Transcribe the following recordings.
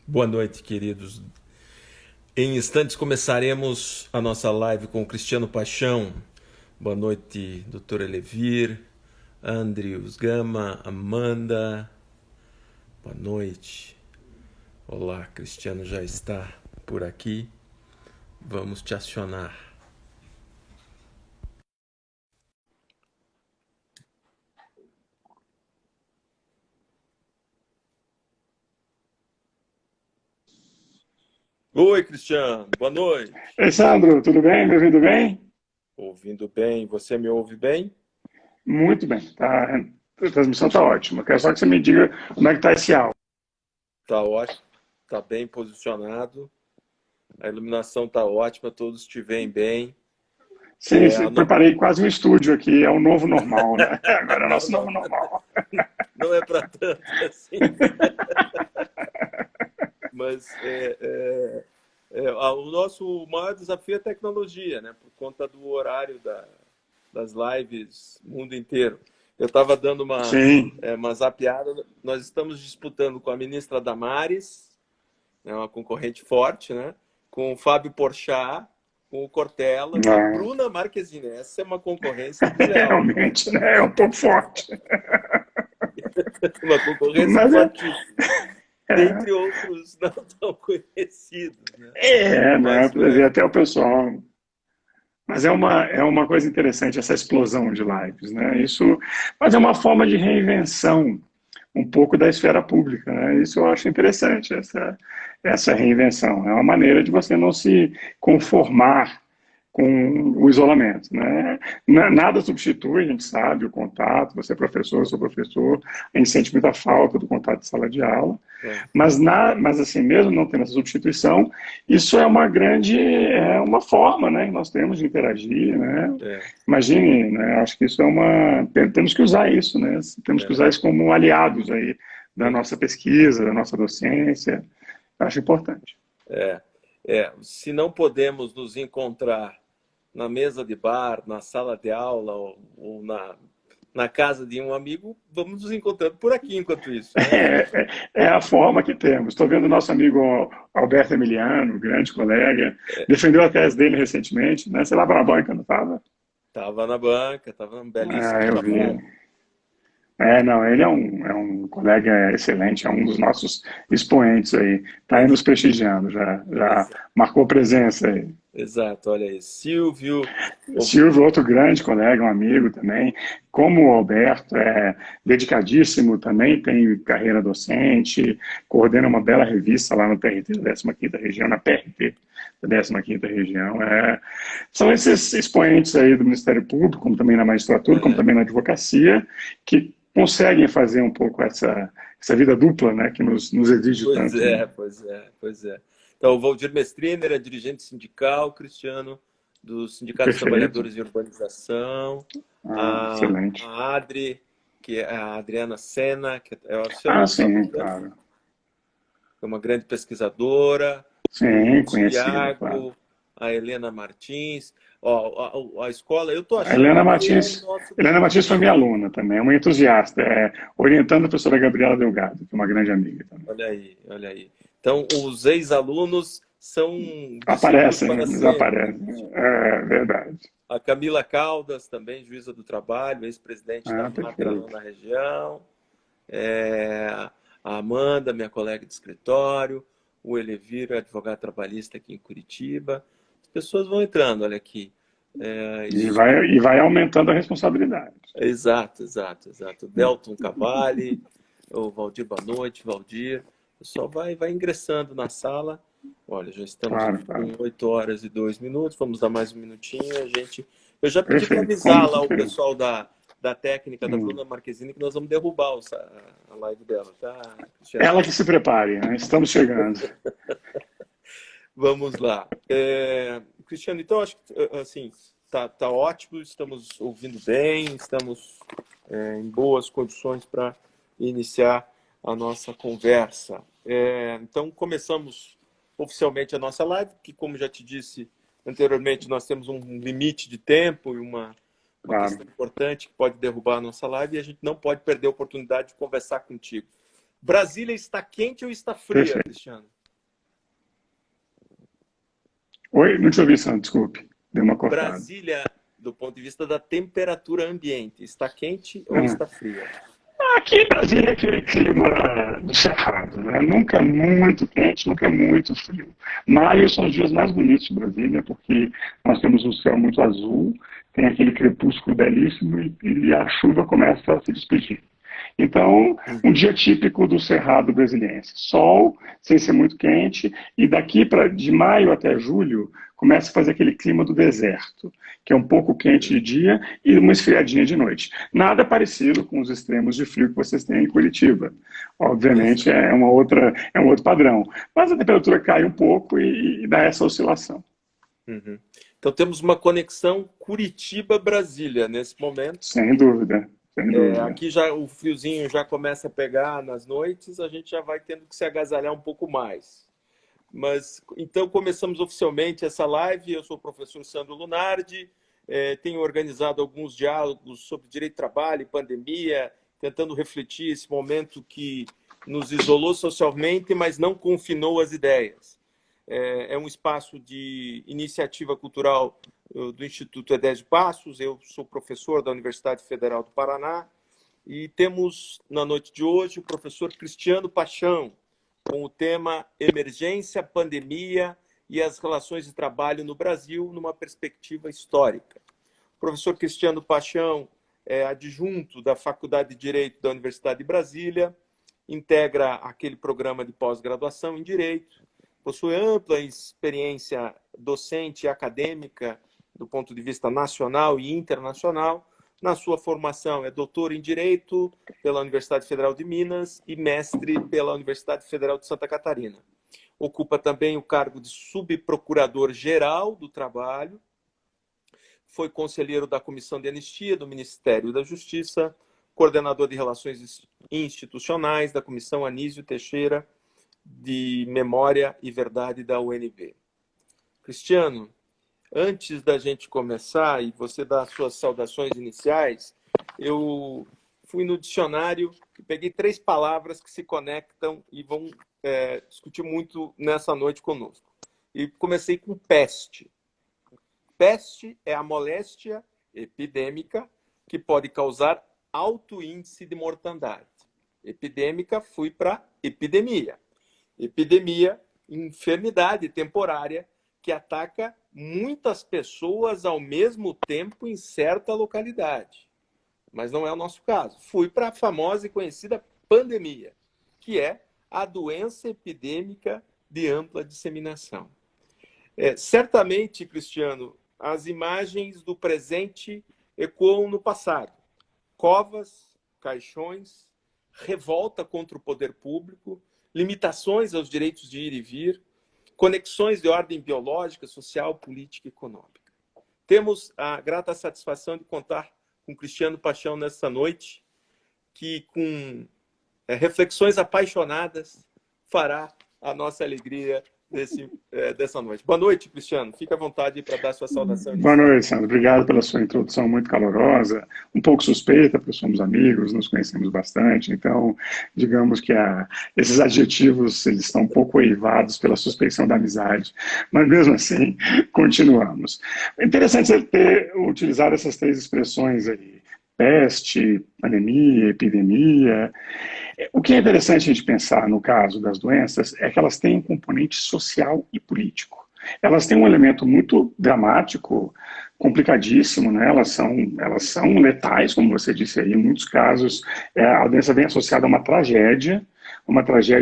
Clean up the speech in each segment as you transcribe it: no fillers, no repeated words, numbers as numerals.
Boa noite, queridos. Em instantes começaremos a nossa live com o Cristiano Paixão. Boa noite, doutor Elevir, Andrius Gama, Amanda. Boa noite. Olá, Cristiano já está por aqui. Vamos te acionar. Oi, Cristiano. Boa noite. Ei, Sandro, tudo bem? Me ouvindo bem? Ouvindo bem? Você me ouve bem? Muito bem. Tá, a transmissão está ótima. Quero só que você me diga como é que está esse áudio. Tá ótimo. Tá bem posicionado. A iluminação tá ótima. Todos te veem bem. Sim, A sim, no... preparei quase um estúdio aqui. É o novo normal, né? Agora é o Não, nosso não, novo normal. não é para tanto assim. Mas o nosso maior desafio é a tecnologia, né? Por conta do horário das lives mundo inteiro. Eu estava dando Sim. uma zapeada. Nós estamos disputando com a ministra Damares, né, uma concorrente forte, né? Com o Fábio Porchat, com o Cortella, com a Ah, Bruna Marquezine. Essa é uma conconcorrência desleal, viu? realmente, né? É um pouco forte. Uma concorrência Mas é, fortíssima. é, Dentre outros não tão conhecidos, né? né? Mas Para ver até o pessoal. Mas é uma coisa interessante essa explosão de lives, né? Isso, mas é uma forma de reinvenção um pouco da esfera pública, né? Isso eu acho interessante, essa reinvenção. É uma maneira de você não se conformar com o isolamento, né? Nada substitui, a gente sabe, o contato, você é professor, eu sou professor, a gente sente muita falta do contato de sala de aula, é, mas assim, mesmo não tendo essa substituição, isso é uma forma, né, que nós temos de interagir, né? é, Imagine, né, acho que isso temos que usar isso, né? Temos que é, usar isso como aliados aí da sim. nossa pesquisa, da nossa docência, acho importante. É, se não podemos nos encontrar na mesa de bar, na sala de aula ou na casa de um amigo, vamos nos encontrando por aqui enquanto isso, né? É a forma que temos. Estou vendo o nosso amigo Alberto Emiliano, grande colega, defendeu a tese dele recentemente, né? Você lá para a banca, não estava? Tava na banca, tava um belíssimo Ah, eu vi. trabalho. Não, ele é um colega excelente, é um dos nossos expoentes aí. Está aí nos Ex- prestigiando, já exa- marcou presença aí. Exato, olha aí. Silvio, Silvio, outro grande colega, um amigo também, como o Alberto, é dedicadíssimo também, tem carreira docente, coordena uma bela revista lá no PRT da 15ª Região, na PRT da 15ª Região. São esses expoentes aí do Ministério Público, como também na magistratura, como é, também na advocacia, que conseguem fazer um pouco essa vida dupla, né, que nos exige pois tanto, né? é, pois é, pois é. Então, o Valdir Mestriner é dirigente sindical, Cristiano, do Sindicato dos Perfeito. Trabalhadores de Urbanização. Excelente. A Adri, que é a Adriana Sena, que se eu não estou Sim, engano, claro. é uma grande pesquisadora. O Sim, conhecida, claro. Tiago, a Helena Martins. Ó, a escola, eu estou A achando que é o nosso Helena Martins foi minha limite. aluna também, é uma entusiasta, orientando a professora Gabriela Delgado, que é uma grande amiga também. Olha aí, olha aí. Então, os ex-alunos são discípulos Aparecem, para sempre, desaparecem, Cristiano. é verdade. A Camila Caldas, também juíza do trabalho, ex-presidente da Matra, Perfeito. nona região. É, a Amanda, minha colega de escritório. O Eleviro, advogado trabalhista aqui em Curitiba. As pessoas vão entrando, olha aqui. E Isso, vai aumentando a responsabilidade. exato, exato, exato. Delton Cavalli, o Valdir, boa noite, Valdir. O pessoal vai ingressando na sala. Olha, já estamos Claro, aqui claro. com 8 horas e 2 minutos. Vamos dar mais um minutinho. Eu já pedi para Perfeito, avisar como lá o preferido. pessoal da técnica, da Hum. Bruna Marquezine, que nós vamos derrubar a live dela, tá, Cristiano? Ela que se prepare, né? Estamos chegando. Vamos lá. Cristiano, então acho que assim, tá ótimo, estamos ouvindo bem, estamos em boas condições para iniciar a nossa conversa. Então, começamos oficialmente a nossa live, que, como já te disse anteriormente, nós temos um limite de tempo e uma Claro. questão importante que pode derrubar a nossa live e a gente não pode perder a oportunidade de conversar contigo. Brasília está quente ou está fria, Perfeito. Cristiano? Oi, não te ouvi, Sandro, desculpe. Deu uma cortada. Brasília, do ponto de vista da temperatura ambiente, está quente ou Ah. está fria? Aqui em Brasília é aquele clima do Cerrado, né? Nunca é muito quente, nunca é muito frio. Maio são os dias mais bonitos de Brasília, porque nós temos um céu muito azul, tem aquele crepúsculo belíssimo e a chuva começa a se despedir. Então, um dia típico do Cerrado brasiliense. Sol, sem ser muito quente, e daqui de maio até julho, começa a fazer aquele clima do deserto, que é um pouco quente de dia e uma esfriadinha de noite. Nada parecido com os extremos de frio que vocês têm em Curitiba. Obviamente, Exato. é um outro padrão. Mas a temperatura cai um pouco e dá essa oscilação. Uhum. Então temos uma conexão Curitiba-Brasília nesse momento. Sem dúvida, sem dúvida. Aqui já o friozinho já começa a pegar nas noites, a gente já vai tendo que se agasalhar um pouco mais. Mas então começamos oficialmente essa live. Eu sou o professor Sandro Lunardi, tenho organizado alguns diálogos sobre direito de trabalho e pandemia, tentando refletir esse momento que nos isolou socialmente, mas não confinou as ideias. É um espaço de iniciativa cultural do Instituto Edésio Passos. Eu sou professor da Universidade Federal do Paraná e temos na noite de hoje o professor Cristiano Paixão, com o tema Emergência, Pandemia e as Relações de Trabalho no Brasil, numa perspectiva histórica. O professor Cristiano Paixão é adjunto da Faculdade de Direito da Universidade de Brasília, integra aquele programa de pós-graduação em Direito, possui ampla experiência docente e acadêmica do ponto de vista nacional e internacional. Na sua formação é doutor em Direito pela Universidade Federal de Minas e mestre pela Universidade Federal de Santa Catarina. Ocupa também o cargo de subprocurador-geral do Trabalho, foi conselheiro da Comissão de Anistia do Ministério da Justiça, coordenador de Relações Institucionais da Comissão Anísio Teixeira de Memória e Verdade da UNB. Cristiano, antes da gente começar e você dar as suas saudações iniciais, eu fui no dicionário e peguei 3 palavras que se conectam e vão discutir muito nessa noite conosco. E comecei com peste. Peste é a moléstia epidêmica que pode causar alto índice de mortandade. Epidêmica, fui para epidemia. Epidemia, enfermidade temporária que ataca muitas pessoas ao mesmo tempo em certa localidade. Mas não é o nosso caso. Fui para a famosa e conhecida pandemia, que é a doença epidêmica de ampla disseminação. Certamente, Cristiano, as imagens do presente ecoam no passado. Covas, caixões, revolta contra o poder público, limitações aos direitos de ir e vir, conexões de ordem biológica, social, política e econômica. Temos a grata satisfação de contar com Cristiano Paixão nesta noite, que com reflexões apaixonadas fará a nossa alegria dessa noite. Boa noite, Cristiano. Fique à vontade para dar sua saudação Boa inicial. noite, Sandro. Obrigado pela sua introdução muito calorosa, um pouco suspeita, porque somos amigos, nos conhecemos bastante, então, digamos que esses adjetivos eles estão um pouco eivados pela suspeição da amizade, mas mesmo assim, continuamos. É interessante você ter utilizado essas 3 expressões aí, peste, pandemia, epidemia. O que é interessante a gente pensar no caso das doenças é que elas têm um componente social e político. Elas têm um elemento muito dramático, complicadíssimo, né? Elas são letais, como você disse aí, em muitos casos a doença vem associada a uma tragédia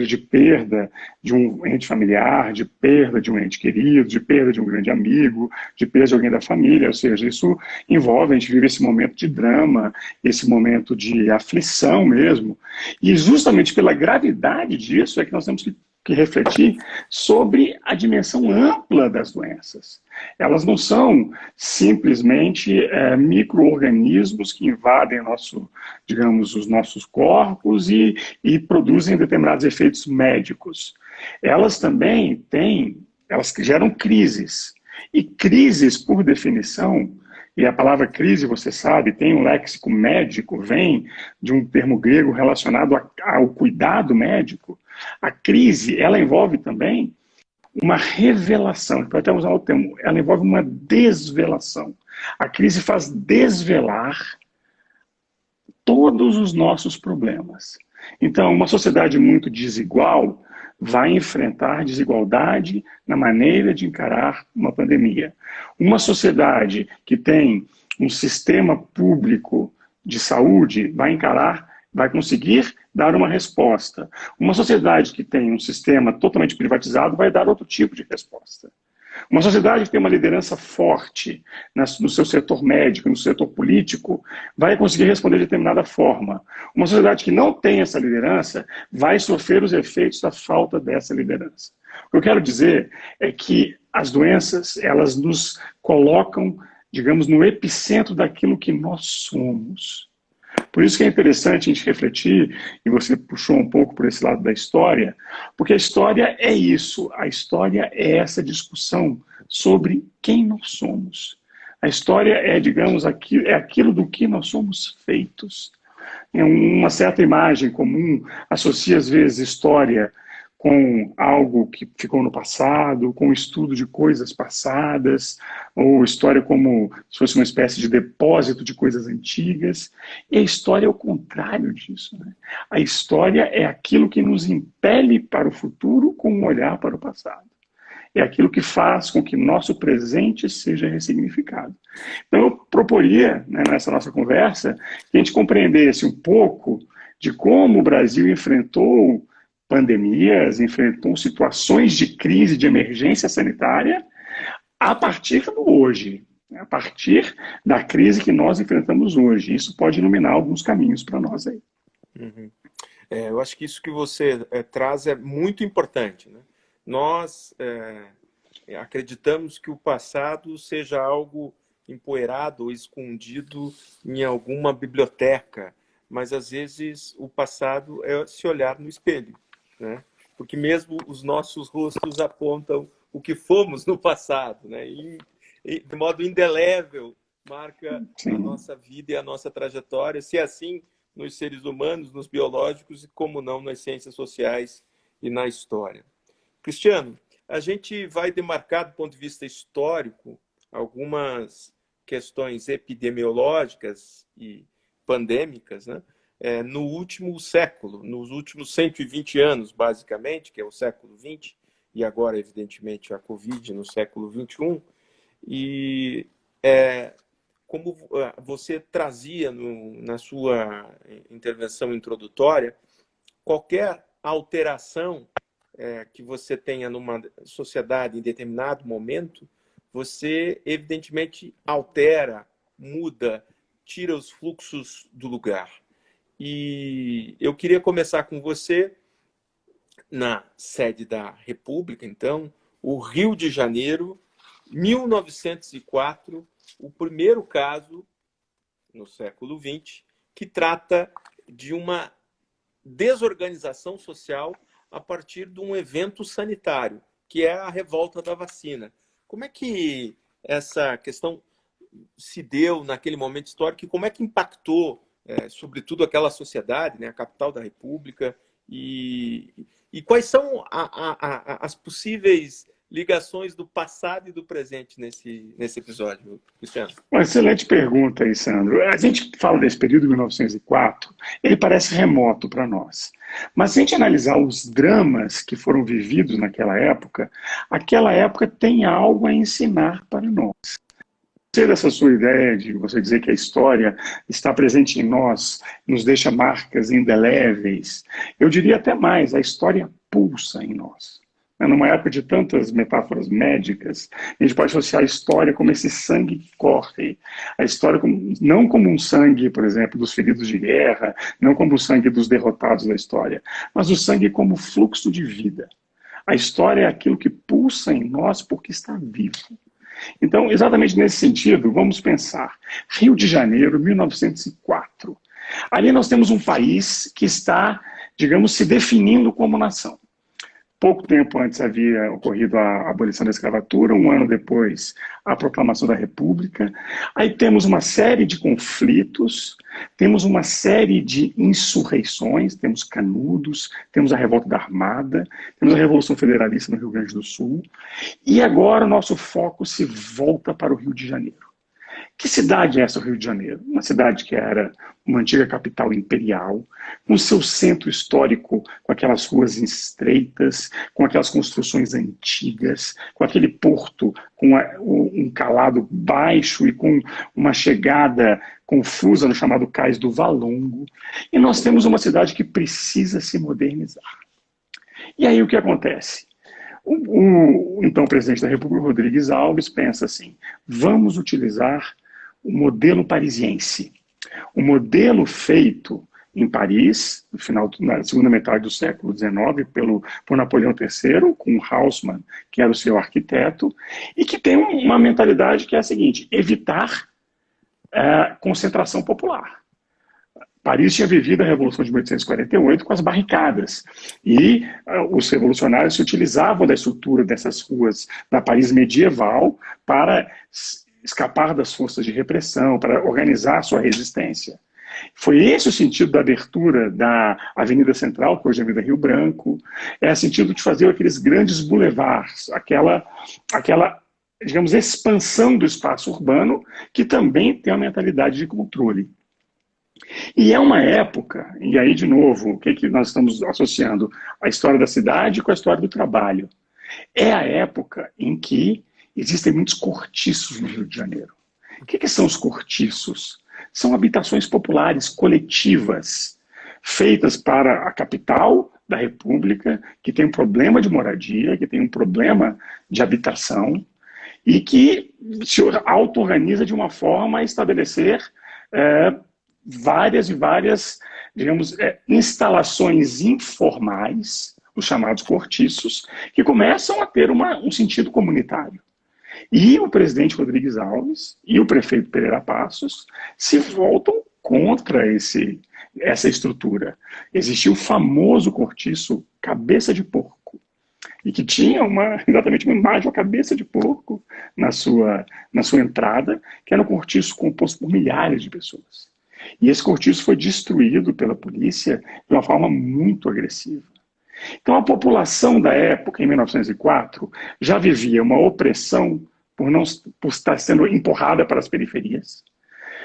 de perda de um ente familiar, de perda de um ente querido, de perda de um grande amigo, de perda de alguém da família, ou seja, isso envolve, a gente vive esse momento de drama, esse momento de aflição mesmo, e justamente pela gravidade disso é que nós temos que refletir sobre a dimensão ampla das doenças. Elas não são simplesmente micro-organismos que invadem digamos, os nossos corpos e produzem determinados efeitos médicos. Elas também elas geram crises. E crises, por definição, e a palavra crise, você sabe, tem um léxico médico, vem de um termo grego relacionado ao cuidado médico. A crise, ela envolve também uma revelação, pode até usar o termo, ela envolve uma desvelação. A crise faz desvelar todos os nossos problemas. Então, uma sociedade muito desigual vai enfrentar desigualdade na maneira de encarar uma pandemia. Uma sociedade que tem um sistema público de saúde vai conseguir dar uma resposta. Uma sociedade que tem um sistema totalmente privatizado vai dar outro tipo de resposta. Uma sociedade que tem uma liderança forte no seu setor médico, no setor político, vai conseguir responder de determinada forma. Uma sociedade que não tem essa liderança vai sofrer os efeitos da falta dessa liderança. O que eu quero dizer é que as doenças, elas nos colocam, digamos, no epicentro daquilo que nós somos. Por isso que é interessante a gente refletir, e você puxou um pouco por esse lado da história, porque a história é isso, a história é essa discussão sobre quem nós somos. A história é, digamos, aquilo do que nós somos feitos. É uma certa imagem comum associa, às vezes, história com algo que ficou no passado, com o estudo de coisas passadas, ou história como se fosse uma espécie de depósito de coisas antigas. E a história é o contrário disso, né? A história é aquilo que nos impele para o futuro com um olhar para o passado. É aquilo que faz com que nosso presente seja ressignificado. Então eu proporia, né, nessa nossa conversa, que a gente compreendesse um pouco de como o Brasil enfrentou pandemias, enfrentou situações de crise, de emergência sanitária, a partir do hoje, a partir da crise que nós enfrentamos hoje. Isso pode iluminar alguns caminhos para nós aí. Uhum. Eu acho que isso que você traz é muito importante, né? Nós acreditamos que o passado seja algo empoeirado ou escondido em alguma biblioteca, mas às vezes o passado é se olhar no espelho, né? Porque mesmo os nossos rostos apontam o que fomos no passado, né? E, de modo indelével marca a nossa vida e a nossa trajetória, se é assim nos seres humanos, nos biológicos e como não nas ciências sociais e na história. Cristiano, a gente vai demarcar do ponto de vista histórico algumas questões epidemiológicas e pandêmicas, né? No último século, nos últimos 120 anos, basicamente, que é o século XX, e agora, evidentemente, a Covid no século XXI. E como você trazia na sua intervenção introdutória, qualquer alteração que você tenha numa sociedade em determinado momento, você, evidentemente, altera, muda, tira os fluxos do lugar. E eu queria começar com você, na sede da República, então, o Rio de Janeiro, 1904, o primeiro caso, no século XX, que trata de uma desorganização social a partir de um evento sanitário, que é a revolta da vacina. Como é que essa questão se deu naquele momento histórico e como é que impactou, sobretudo, aquela sociedade, né, a capital da República, e quais são as possíveis ligações do passado e do presente nesse episódio, Cristiano? Uma excelente pergunta aí, Sandro. A gente fala desse período de 1904, ele parece remoto para nós. Mas se a gente analisar os dramas que foram vividos naquela época, aquela época tem algo a ensinar para nós. Dessa sua ideia de você dizer que a história está presente em nós, nos deixa marcas indeléveis, eu diria até mais, a história pulsa em nós. Numa época de tantas metáforas médicas, a gente pode associar a história como esse sangue que corre. A história não como um sangue, por exemplo, dos feridos de guerra, não como o sangue dos derrotados da história, mas o sangue como fluxo de vida. A história é aquilo que pulsa em nós porque está vivo. Então, exatamente nesse sentido, vamos pensar. Rio de Janeiro, 1904. Ali nós temos um país que está, digamos, se definindo como nação. Pouco tempo antes havia ocorrido a abolição da escravatura, um ano depois a proclamação da República. Aí temos uma série de conflitos, temos uma série de insurreições, temos Canudos, temos a Revolta da Armada, temos a Revolução Federalista no Rio Grande do Sul, e agora o nosso foco se volta para o Rio de Janeiro. Que cidade é essa, o Rio de Janeiro? Uma cidade que era uma antiga capital imperial, com seu centro histórico, com aquelas ruas estreitas, com aquelas construções antigas, com aquele porto com um calado baixo e com uma chegada confusa no chamado Cais do Valongo. E nós temos uma cidade que precisa se modernizar. E aí o que acontece? Então presidente da República, Rodrigues Alves, pensa assim: vamos utilizar o modelo parisiense. O modelo feito em Paris, no final, na segunda metade do século XIX, por Napoleão III, com Haussmann, que era o seu arquiteto, e que tem uma mentalidade que é a seguinte: evitar concentração popular. Paris tinha vivido a Revolução de 1848 com as barricadas, e os revolucionários se utilizavam da estrutura dessas ruas da Paris medieval para escapar das forças de repressão, para organizar sua resistência. Foi esse o sentido da abertura da Avenida Central, que hoje é a Avenida Rio Branco, é o sentido de fazer aqueles grandes boulevards, aquela digamos, expansão do espaço urbano, que também tem uma mentalidade de controle. E é uma época, e aí de novo, o que nós estamos associando? A história da cidade com a história do trabalho. É a época em que existem muitos cortiços no Rio de Janeiro. O que são os cortiços? São habitações populares, coletivas, feitas para a capital da República, que tem um problema de moradia, que tem um problema de habitação, e que se auto-organiza de uma forma a estabelecer várias e várias, digamos, instalações informais, os chamados cortiços, que começam a ter um sentido comunitário. E o presidente Rodrigues Alves e o prefeito Pereira Passos se voltam contra essa estrutura. Existia o famoso cortiço Cabeça de Porco, e que tinha exatamente uma imagem, uma cabeça de porco na sua entrada, que era um cortiço composto por milhares de pessoas. E esse cortiço foi destruído pela polícia de uma forma muito agressiva. Então a população da época, em 1904, já vivia uma opressão por estar sendo empurrada para as periferias.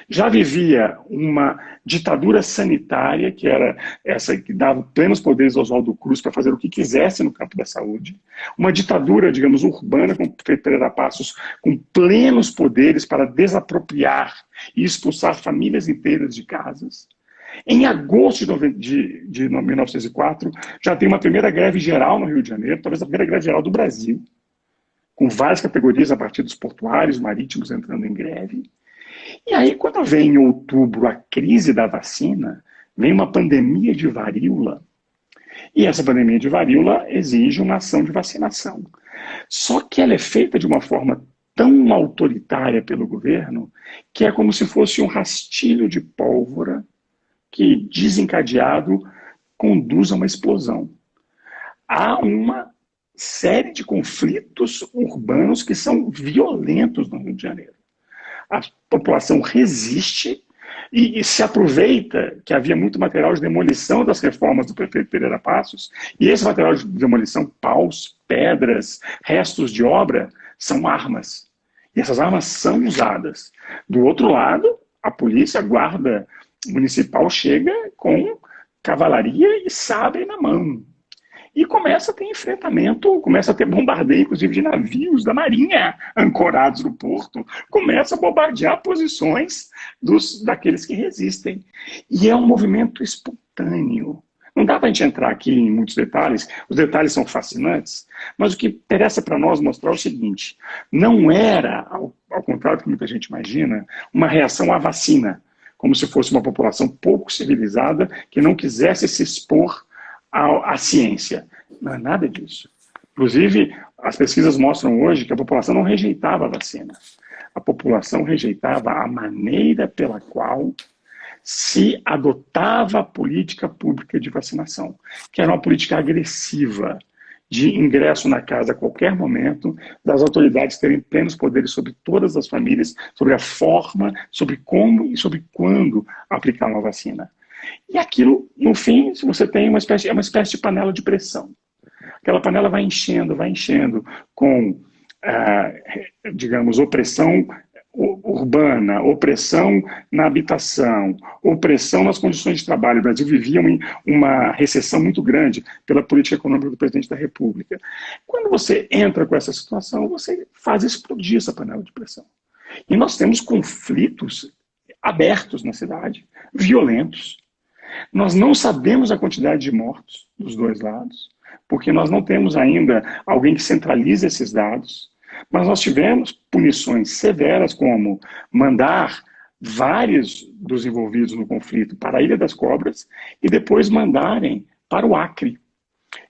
Já vivia uma ditadura sanitária, que era essa que dava plenos poderes ao Oswaldo Cruz para fazer o que quisesse no campo da saúde. Uma ditadura, digamos, urbana, com Pereira Passos, com plenos poderes para desapropriar e expulsar famílias inteiras de casas. Em agosto de 1904, já tem uma primeira greve geral no Rio de Janeiro, talvez a primeira greve geral do Brasil, com várias categorias a partir dos portuários, marítimos entrando em greve. E aí, quando vem em outubro a crise da vacina, vem uma pandemia de varíola, e essa pandemia de varíola exige uma ação de vacinação. Só que ela é feita de uma forma tão autoritária pelo governo, que é como se fosse um rastilho de pólvora que, desencadeado, conduz a uma explosão. Há uma série de conflitos urbanos que são violentos no Rio de Janeiro. A população resiste e se aproveita que havia muito material de demolição das reformas do prefeito Pereira Passos, e esse material de demolição, paus, pedras, restos de obra, são armas. E essas armas são usadas. Do outro lado, a polícia, a guarda municipal chega com cavalaria e sabre na mão. E começa a ter enfrentamento, começa a ter bombardeio, inclusive, de navios da Marinha ancorados no porto, começa a bombardear posições daqueles que resistem. E é um movimento espontâneo. Não dá para a gente entrar aqui em muitos detalhes, os detalhes são fascinantes, mas o que interessa para nós mostrar é o seguinte: não era, ao contrário do que muita gente imagina, uma reação à vacina, como se fosse uma população pouco civilizada que não quisesse se expor à ciência. Não é nada disso. Inclusive, as pesquisas mostram hoje que a população não rejeitava a vacina. A população rejeitava a maneira pela qual se adotava a política pública de vacinação, que era uma política agressiva, de ingresso na casa a qualquer momento, das autoridades terem plenos poderes sobre todas as famílias, sobre a forma, sobre como e sobre quando aplicar uma vacina. E aquilo, no fim, você tem é uma espécie de panela de pressão. Aquela panela vai enchendo com, digamos, opressão urbana, opressão na habitação, opressão nas condições de trabalho. O Brasil vivia uma recessão muito grande pela política econômica do presidente da República. Quando você entra com essa situação, você faz explodir essa panela de pressão. E nós temos conflitos abertos na cidade, violentos. Nós não sabemos a quantidade de mortos dos dois lados, porque nós não temos ainda alguém que centralize esses dados. Mas nós tivemos punições severas, como mandar vários dos envolvidos no conflito para a Ilha das Cobras e depois mandarem para o Acre.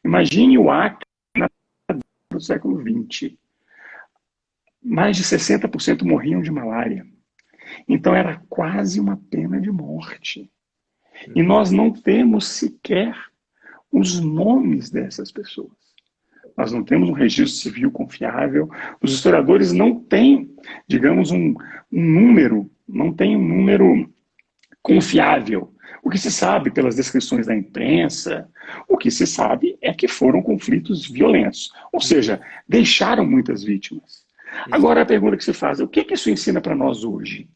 Imagine o Acre no século XX. Mais de 60% morriam de malária. Então era quase uma pena de morte. E nós não temos sequer os nomes dessas pessoas. Nós não temos um registro civil confiável. Os historiadores não têm, digamos, um número, não têm um número confiável. O que se sabe pelas descrições da imprensa, o que se sabe é que foram conflitos violentos. Ou seja, deixaram muitas vítimas. Agora a pergunta que se faz, o que isso ensina para nós hoje?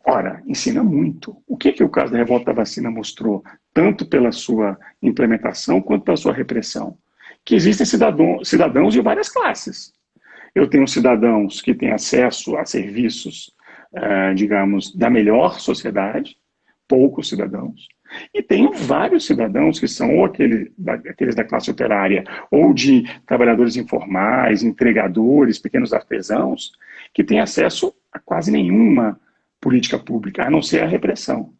Ora, ensina muito. O que o caso da revolta da vacina mostrou, tanto pela sua implementação quanto pela sua repressão? Que existem cidadãos de várias classes. Eu tenho cidadãos que têm acesso a serviços, digamos, da melhor sociedade, poucos cidadãos, e tenho vários cidadãos que são ou aqueles da classe operária, ou de trabalhadores informais, entregadores, pequenos artesãos, que têm acesso a quase nenhuma política pública, a não ser a repressão.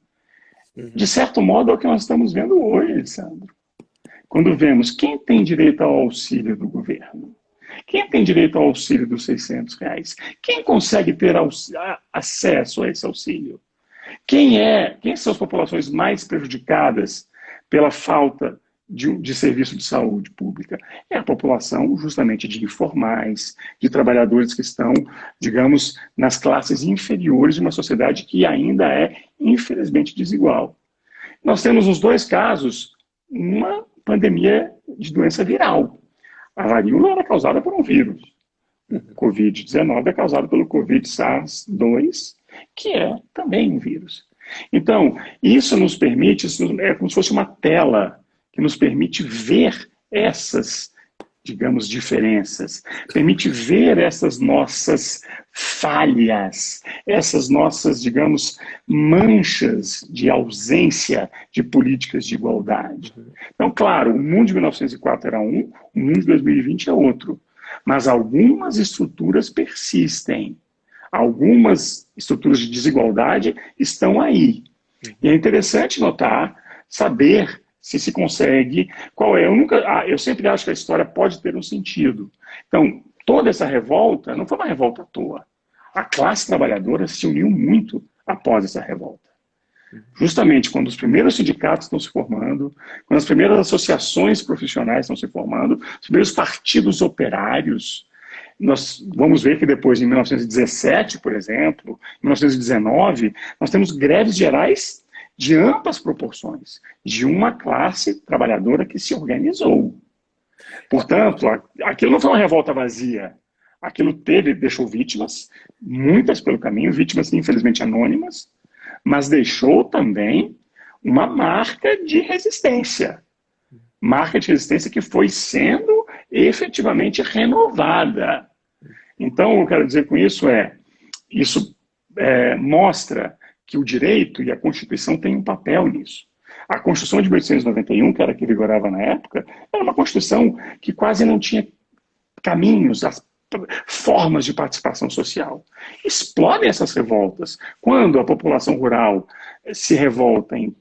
De certo modo, é o que nós estamos vendo hoje, Sandro. Quando vemos quem tem direito ao auxílio do governo, quem tem direito ao auxílio dos R$600, quem consegue ter acesso a esse auxílio, quem são as populações mais prejudicadas pela falta de serviço de saúde pública? É a população justamente de informais, de trabalhadores que estão, digamos, nas classes inferiores de uma sociedade que ainda é, infelizmente, desigual. Nós temos nos dois casos uma pandemia de doença viral. A varíola era causada por um vírus. O Covid-19 é causado pelo Covid-SARS-2, que é também um vírus. Então, isso nos permite, é como se fosse uma tela que nos permite ver essas, digamos, diferenças, permite ver essas nossas falhas, essas nossas, digamos, manchas de ausência de políticas de igualdade. Então, claro, o mundo de 1904 era um, o mundo de 2020 é outro, mas algumas estruturas persistem, algumas estruturas de desigualdade estão aí. E é interessante notar, saber se consegue, qual é. Eu sempre acho que a história pode ter um sentido. Então, toda essa revolta não foi uma revolta à toa. A classe trabalhadora se uniu muito após essa revolta. Justamente quando os primeiros sindicatos estão se formando, quando as primeiras associações profissionais estão se formando, os primeiros partidos operários. Nós vamos ver que depois, em 1917, por exemplo, em 1919, nós temos greves gerais de amplas proporções, de uma classe trabalhadora que se organizou. Portanto, aquilo não foi uma revolta vazia. Aquilo deixou vítimas, muitas pelo caminho, vítimas infelizmente anônimas, mas deixou também uma marca de resistência. Marca de resistência que foi sendo efetivamente renovada. Então, o que eu quero dizer com isso isso mostra que o direito e a Constituição têm um papel nisso. A Constituição de 1891, que era a que vigorava na época, era uma Constituição que quase não tinha caminhos, formas de participação social. Explodem essas revoltas. Quando a população rural se revolta em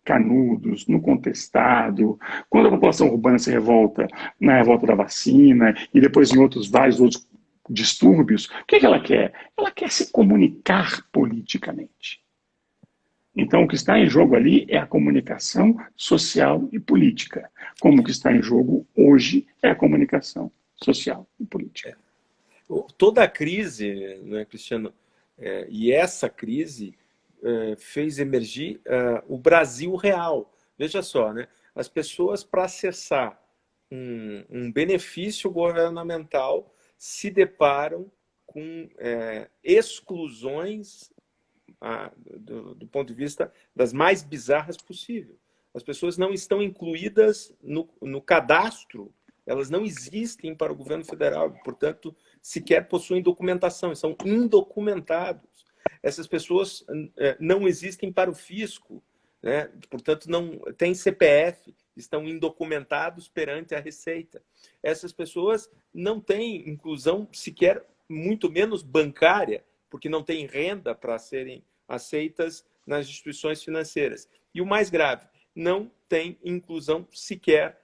Canudos, no Contestado, quando a população urbana se revolta na revolta da vacina e depois em vários outros distúrbios, o que ela quer? Ela quer se comunicar politicamente. Então, o que está em jogo ali é a comunicação social e política. Como o que está em jogo hoje é a comunicação social e política. Toda a crise, né, Cristiano, e essa crise fez emergir o Brasil real. Veja só, né? As pessoas, para acessar um benefício governamental, se deparam com exclusões do ponto de vista das mais bizarras possível. As pessoas não estão incluídas no cadastro, elas não existem para o governo federal, portanto, sequer possuem documentação, são indocumentados. Essas pessoas não existem para o fisco, né? Portanto, não têm CPF, estão indocumentados perante a Receita. Essas pessoas não têm inclusão sequer, muito menos bancária, porque não têm renda para serem aceitas nas instituições financeiras. E o mais grave, não tem inclusão sequer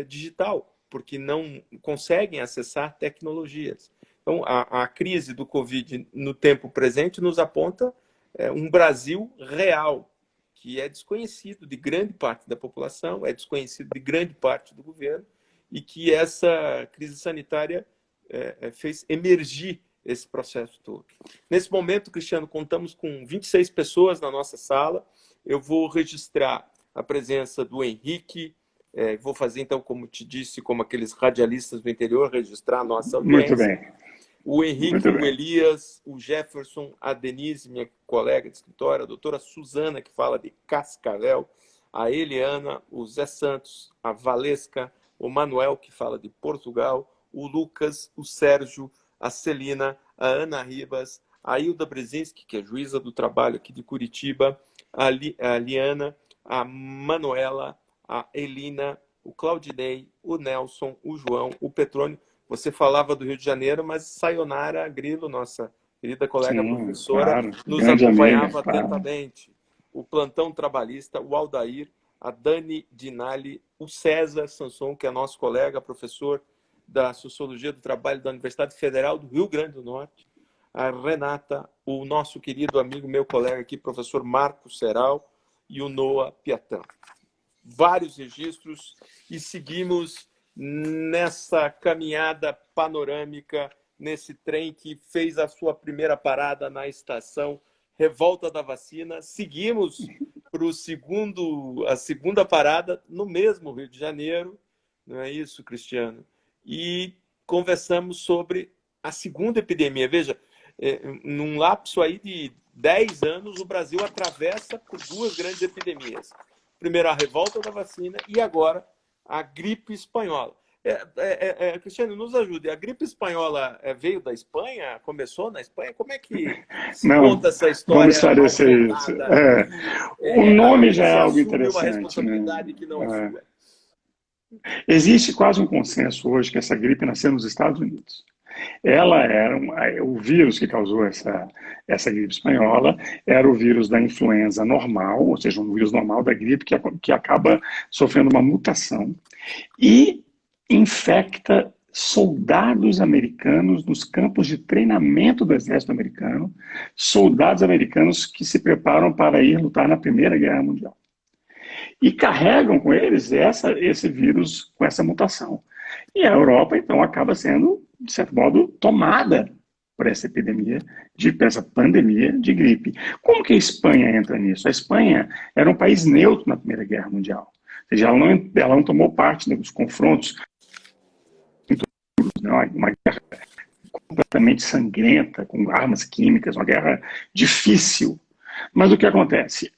digital, porque não conseguem acessar tecnologias. Então, a crise do Covid no tempo presente nos aponta um Brasil real, que é desconhecido de grande parte da população, é desconhecido de grande parte do governo, e que essa crise sanitária fez emergir esse processo todo. Nesse momento, Cristiano, contamos com 26 pessoas na nossa sala. Eu vou registrar a presença do Henrique, vou fazer, então, como te disse, como aqueles radialistas do interior, registrar a nossa Muito audiência. bem. O Henrique, Muito o bem. Elias, o Jefferson, a Denise, minha colega de escritório, a doutora Suzana, que fala de Cascavel, a Eliana, o Zé Santos, a Valesca, o Manuel, que fala de Portugal, o Lucas, o Sérgio, a Celina, a Ana Ribas, a Hilda Brzezinski, que é juíza do trabalho aqui de Curitiba, a Liana, a Manuela, a Elina, o Claudinei, o Nelson, o João, o Petrônio. Você falava do Rio de Janeiro, mas Sayonara Grilo, nossa querida colega Sim, professora, claro. nos Grande amiga, acompanhava claro. atentamente. O Plantão Trabalhista, o Aldair, a Dani Dinali, o César Sanson, que é nosso colega, professor da Sociologia do Trabalho da Universidade Federal do Rio Grande do Norte, a Renata, o nosso querido amigo, meu colega aqui, professor Marco Seral, e o Noah Piatã. Vários registros e seguimos nessa caminhada panorâmica, nesse trem que fez a sua primeira parada na estação Revolta da Vacina. Seguimos para a segunda parada no mesmo Rio de Janeiro, não é isso, Cristiano? E conversamos sobre a segunda epidemia. Veja, num lapso aí de 10 anos, o Brasil atravessa por duas grandes epidemias. Primeiro, a revolta da vacina e agora a gripe espanhola. Cristiano, nos ajude. A gripe espanhola veio da Espanha? Começou na Espanha? Como é que se Não, conta essa vamos história mal esclarecer isso. contada? O nome já é Se algo assume uma interessante, né? responsabilidade que não é sua. Existe quase um consenso hoje que essa gripe nasceu nos Estados Unidos. Ela era o vírus que causou essa gripe espanhola era o vírus da influenza normal, ou seja, um vírus normal da gripe que acaba sofrendo uma mutação e infecta soldados americanos nos campos de treinamento do exército americano, soldados americanos que se preparam para ir lutar na Primeira Guerra Mundial. E carregam com eles esse vírus com essa mutação. E a Europa, então, acaba sendo, de certo modo, tomada por essa epidemia, por essa pandemia de gripe. Como que a Espanha entra nisso? A Espanha era um país neutro na Primeira Guerra Mundial. Ou seja, ela não tomou parte dos confrontos, uma guerra completamente sangrenta, com armas químicas, uma guerra difícil. Mas o que acontece?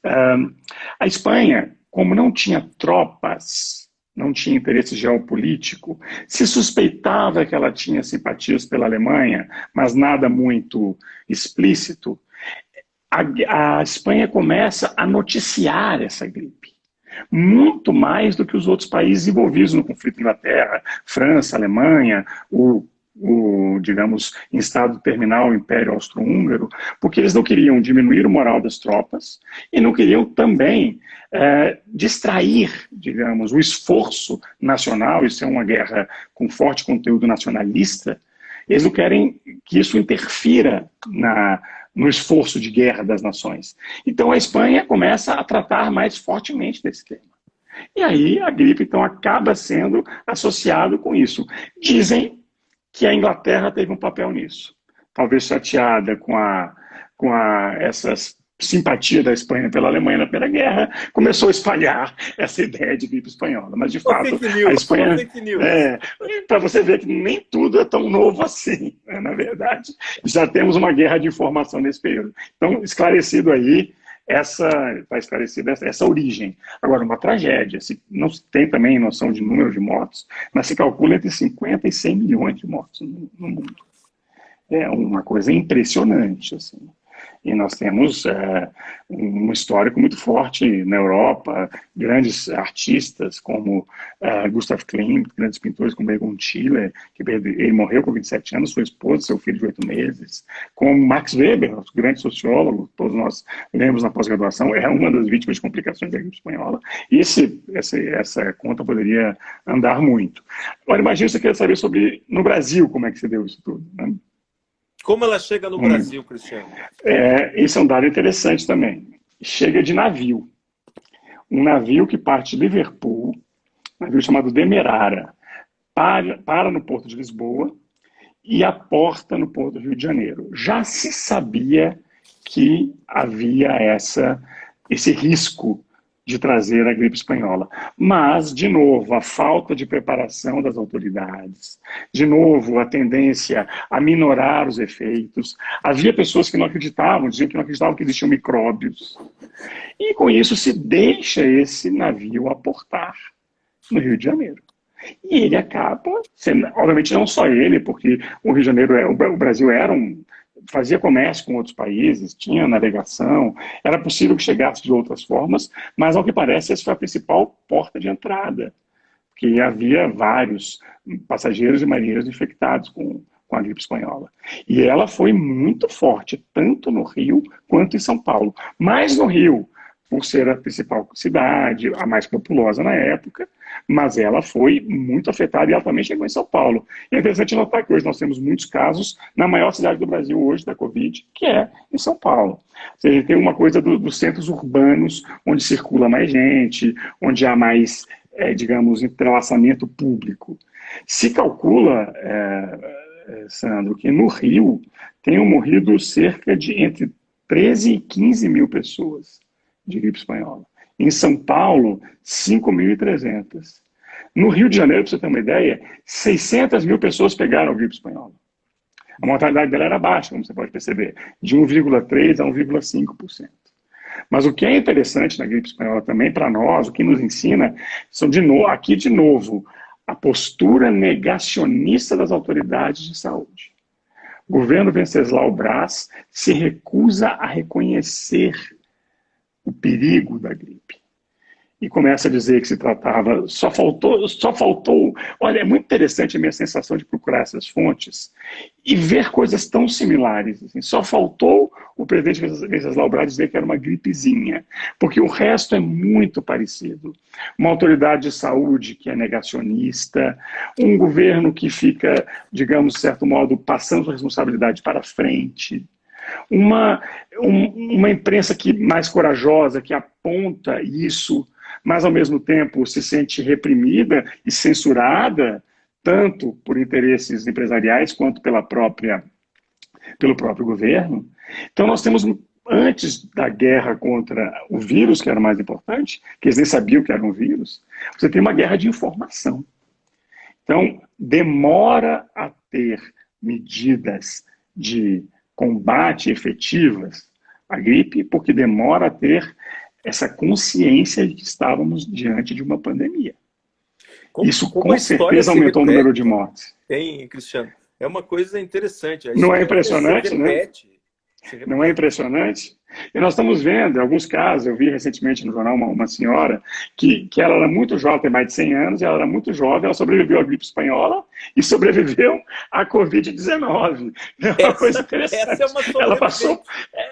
A Espanha, como não tinha tropas, não tinha interesse geopolítico, se suspeitava que ela tinha simpatias pela Alemanha, mas nada muito explícito, a Espanha começa a noticiar essa gripe. Muito mais do que os outros países envolvidos no conflito, Inglaterra, França, Alemanha, digamos, em estado terminal, o Império Austro-Húngaro, porque eles não queriam diminuir o moral das tropas e não queriam também distrair, digamos, o esforço nacional. Isso é uma guerra com forte conteúdo nacionalista. Eles não querem que isso interfira no esforço de guerra das nações. Então a Espanha começa a tratar mais fortemente desse tema. E aí a gripe, então, acaba sendo associado com isso. Dizem que a Inglaterra teve um papel nisso. Talvez chateada com essas simpatia da Espanha pela Alemanha na Primeira Guerra, começou a espalhar essa ideia de gripe espanhola. Mas, de Uma fato, fake a news, uma Espanha... fake news. Para você ver que nem tudo é tão novo assim, né? Na verdade. Já temos uma guerra de informação nesse período. Então, esclarecido aí, está esclarecida essa origem. Agora, uma tragédia. Não se tem também noção de número de mortos, mas se calcula entre 50 e 100 milhões de mortos no mundo. É uma coisa impressionante, assim. E nós temos um histórico muito forte na Europa, grandes artistas como Gustav Klimt, grandes pintores como Egon Schiele, que ele morreu com 27 anos, sua esposa, seu filho de 8 meses, como Max Weber, grande sociólogo, todos nós lemos na pós-graduação, é uma das vítimas de complicações da gripe espanhola. E essa conta poderia andar muito. Agora, imagina você quer saber sobre, no Brasil, como é que se deu isso tudo, né? Como ela chega no Brasil, Cristiano? Esse é um dado interessante também. Chega de navio. Um navio que parte de Liverpool, um navio chamado Demerara, para no Porto de Lisboa e aporta no Porto do Rio de Janeiro. Já se sabia que havia esse risco de trazer a gripe espanhola. Mas, de novo, a falta de preparação das autoridades, de novo, a tendência a minorar os efeitos. Havia pessoas que não acreditavam, diziam que não acreditavam que existiam micróbios. E, com isso, se deixa esse navio aportar no Rio de Janeiro. E ele acaba sendo, obviamente não só ele, porque o Rio de Janeiro, o Brasil fazia comércio com outros países, tinha navegação, era possível que chegasse de outras formas, mas ao que parece essa foi a principal porta de entrada, porque havia vários passageiros e marinheiros infectados com a gripe espanhola. E ela foi muito forte, tanto no Rio quanto em São Paulo. Mais no Rio, por ser a principal cidade, a mais populosa na época, mas ela foi muito afetada e ela também chegou em São Paulo. E é interessante notar que hoje nós temos muitos casos na maior cidade do Brasil hoje da Covid, que é em São Paulo. Ou seja, tem uma coisa dos centros urbanos, onde circula mais gente, onde há mais, digamos, entrelaçamento público. Se calcula, Sandro, que no Rio tenham morrido cerca de entre 13 e 15 mil pessoas de gripe espanhola. Em São Paulo, 5.300. No Rio de Janeiro, para você ter uma ideia, 600 mil pessoas pegaram a gripe espanhola. A mortalidade dela era baixa, como você pode perceber, de 1,3% a 1,5%. Mas o que é interessante na gripe espanhola também, para nós, o que nos ensina, são aqui de novo, a postura negacionista das autoridades de saúde. O governo Venceslau Braz se recusa a reconhecer o perigo da gripe. E começa a dizer que se tratava, só faltou, olha, é muito interessante a minha sensação de procurar essas fontes e ver coisas tão similares, assim. Só faltou o presidente Venceslau Braz dizer que era uma gripezinha, porque o resto é muito parecido. Uma autoridade de saúde que é negacionista, um governo que fica, digamos, de certo modo, passando a responsabilidade para frente, uma imprensa mais corajosa, que aponta isso, mas ao mesmo tempo se sente reprimida e censurada, tanto por interesses empresariais quanto pelo próprio governo. Então nós temos, antes da guerra contra o vírus, que era o mais importante, que eles nem sabiam que era um vírus, você tem uma guerra de informação. Então, demora a ter medidas de combate efetivas à gripe, porque demora a ter essa consciência de que estávamos diante de uma pandemia. Isso com certeza aumentou o número de mortes. Tem, Cristiano. É uma coisa interessante. Não é impressionante, né? Não é impressionante? E nós estamos vendo, em alguns casos, eu vi recentemente no jornal uma senhora que ela era muito jovem, tem mais de 100 anos, e ela era muito jovem, ela sobreviveu à gripe espanhola e sobreviveu à Covid-19. É uma coisa interessante. Essa é uma sobrevivente.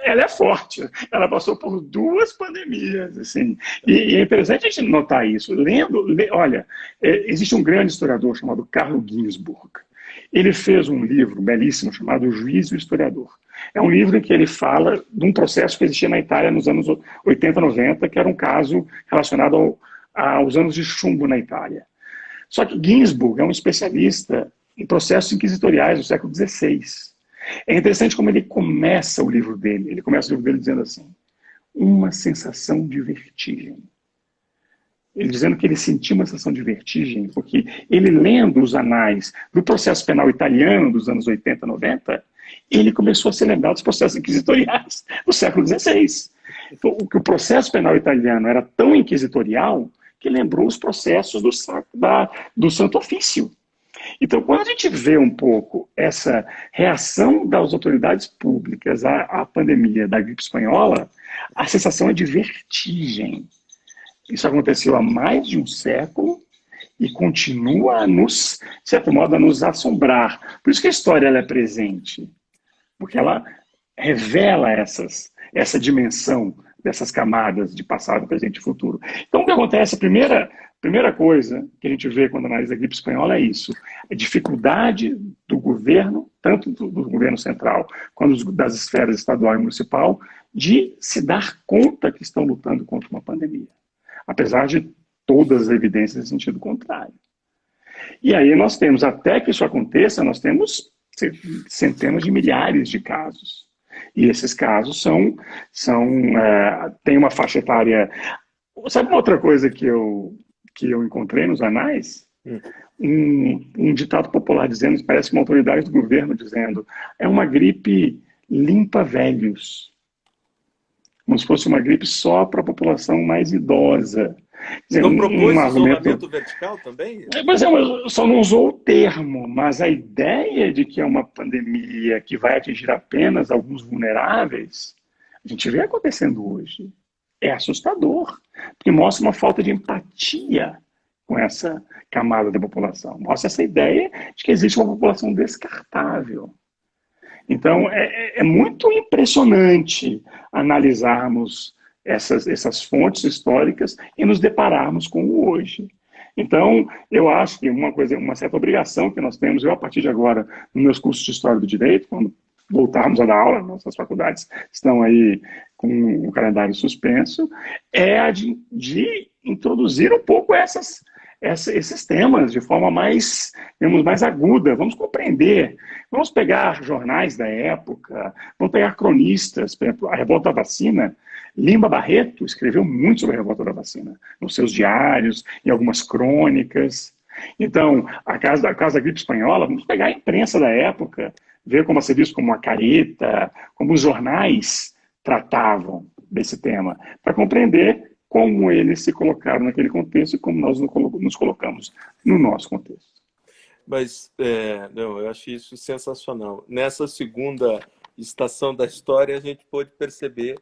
Ela é forte, ela passou por 2 pandemias, assim. E é interessante a gente notar isso. Olha, existe um grande historiador chamado Carlo Ginzburg, Ele fez um livro belíssimo chamado O Juiz e o Historiador. É um livro em que ele fala de um processo que existia na Itália nos anos 80, 90, que era um caso relacionado aos anos de chumbo na Itália. Só que Ginsburg é um especialista em processos inquisitoriais do século XVI. É interessante como ele começa o livro dele. Ele começa o livro dele dizendo assim: uma sensação de vertigem. Ele dizendo que ele sentiu uma sensação de vertigem, porque ele lendo os anais do processo penal italiano dos anos 80, 90, ele começou a se lembrar dos processos inquisitoriais do século XVI. O processo penal italiano era tão inquisitorial que lembrou os processos do Santo Ofício. Então, quando a gente vê um pouco essa reação das autoridades públicas à pandemia da gripe espanhola, a sensação é de vertigem. Isso aconteceu há mais de um século e continua a nos, de certo modo, a nos assombrar. Por isso que a história ela é presente, porque ela revela essa dimensão dessas camadas de passado, presente e futuro. Então, o que acontece? A primeira coisa que a gente vê quando analisa a gripe espanhola é isso: a dificuldade do governo, tanto do governo central quanto das esferas estadual e municipal, de se dar conta que estão lutando contra uma pandemia, apesar de todas as evidências em sentido contrário. E aí nós temos, até que isso aconteça, nós temos centenas de milhares de casos. E esses casos têm uma faixa etária. Sabe uma outra coisa que eu encontrei nos anais? Um ditado popular dizendo, parece uma autoridade do governo dizendo, é uma gripe limpa velhos. Como se fosse uma gripe só para a população mais idosa. Não propôs isolamento vertical também? Mas só não usou o termo, mas a ideia de que é uma pandemia que vai atingir apenas alguns vulneráveis, a gente vê acontecendo hoje. É assustador, porque mostra uma falta de empatia com essa camada da população. Mostra essa ideia de que existe uma população descartável. Então, é muito impressionante analisarmos essas fontes históricas e nos depararmos com o hoje. Então, eu acho que uma certa obrigação que nós temos, eu a partir de agora, nos meus cursos de História do Direito, quando voltarmos a dar aula, nossas faculdades estão aí com o calendário suspenso, é a de introduzir um pouco esses temas de forma mais aguda. Vamos compreender, vamos pegar jornais da época, vamos pegar cronistas, por exemplo, a Revolta da Vacina. Lima Barreto escreveu muito sobre a Revolta da Vacina, nos seus diários, em algumas crônicas. Então, a casa da gripe espanhola, vamos pegar a imprensa da época, ver como a serviço como a Careta, como os jornais tratavam desse tema, para compreender como eles se colocaram naquele contexto e como nós nos colocamos no nosso contexto. Mas, eu acho isso sensacional. Nessa segunda estação da história, a gente pôde perceber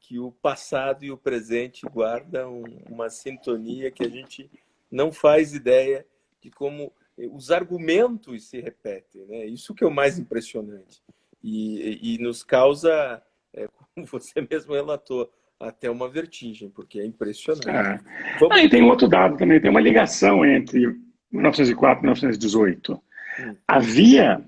que o passado e o presente guardam uma sintonia que a gente não faz ideia de como os argumentos se repetem, né? Isso que é o mais impressionante. E nos causa, como você mesmo relatou, até uma vertigem, porque é impressionante. E tem um outro dado também, tem uma ligação entre 1904 e 1918. Havia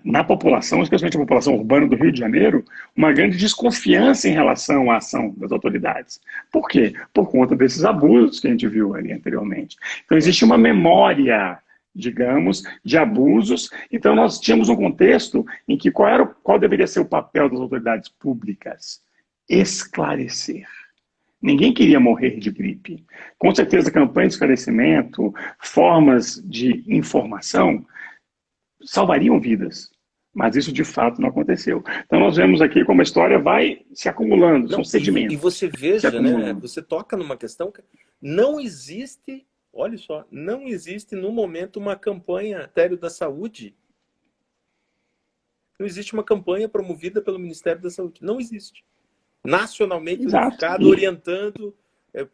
na população, especialmente a população urbana do Rio de Janeiro, uma grande desconfiança em relação à ação das autoridades. Por quê? Por conta desses abusos que a gente viu ali anteriormente. Então, existe uma memória, digamos, de abusos. Então, nós tínhamos um contexto em que qual deveria ser o papel das autoridades públicas? Esclarecer. Ninguém queria morrer de gripe. Com certeza, campanha de esclarecimento, formas de informação salvariam vidas, mas isso de fato não aconteceu. Então nós vemos aqui como a história vai se acumulando, são sedimentos. E você veja, né, você toca numa questão que não existe, olha só, não existe no momento uma campanha Ministério da Saúde. Não existe uma campanha promovida pelo Ministério da Saúde, não existe. Nacionalmente unificado, orientando